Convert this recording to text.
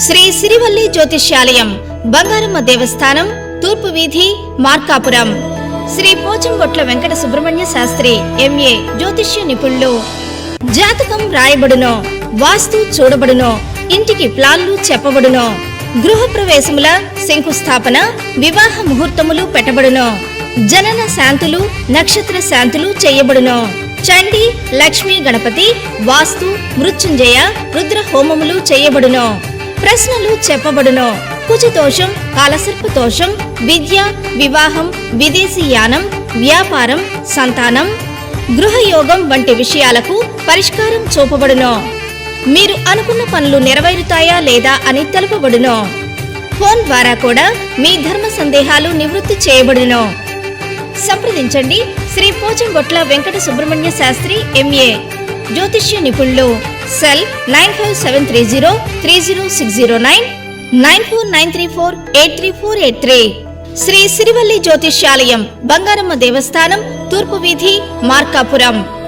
శ్రీ సిరివల్లి జ్యోతిష్యాలయం, బంగారమ్మ దేవస్థానం, తూర్పు వీధి, మార్కాపురం. శ్రీ పోచంబొట్ల వెంకట సుబ్రహ్మణ్య శాస్త్రి ఎంఏ జ్యోతిష్య నిపుణులు. జాతకం రాయబడునో, వాస్తు చూడబడునో, ఇంటికి ప్లాన్లు చెప్పబడునో, గృహప్రవేశముల శంకుస్థాపన, వివాహ ముహూర్తములు పెట్టబడునో, జనన శాంతులు, నక్షత్ర శాంతులు చేయబడునో, చండీ, లక్ష్మీ గణపతి, వాస్తు, మృత్యుంజయ, రుద్ర హోమములు చేయబడునో, ప్రశ్నలు చెప్పబడునో, కుజదోషం, కాలసర్పదోషం, విద్య, వివాహం, విదేశీయానం, వ్యాపారం, సంతానం, గృహయోగం వంటి విషయాలకు పరిష్కారం చూపబడునో. మీరు అనుకున్న పనులు నెరవేరుతాయా లేదా అని తెలుపబడునో. ఫోన్ ద్వారా కూడా మీ ధర్మ సందేహాలు నివృత్తి చేయబడునో. సంప్రదించండి శ్రీ పోచంబొట్ల వెంకట సుబ్రహ్మణ్య శాస్త్రి ఎంఏ జ్యోతిష్య నిపుణులు. సెల్ 9573030609, 9493483483. శ్రీ సిరివల్లి జ్యోతిష్యాలయం, బంగారమ్మ దేవస్థానం, తూర్పు వీధి, మార్కాపురం.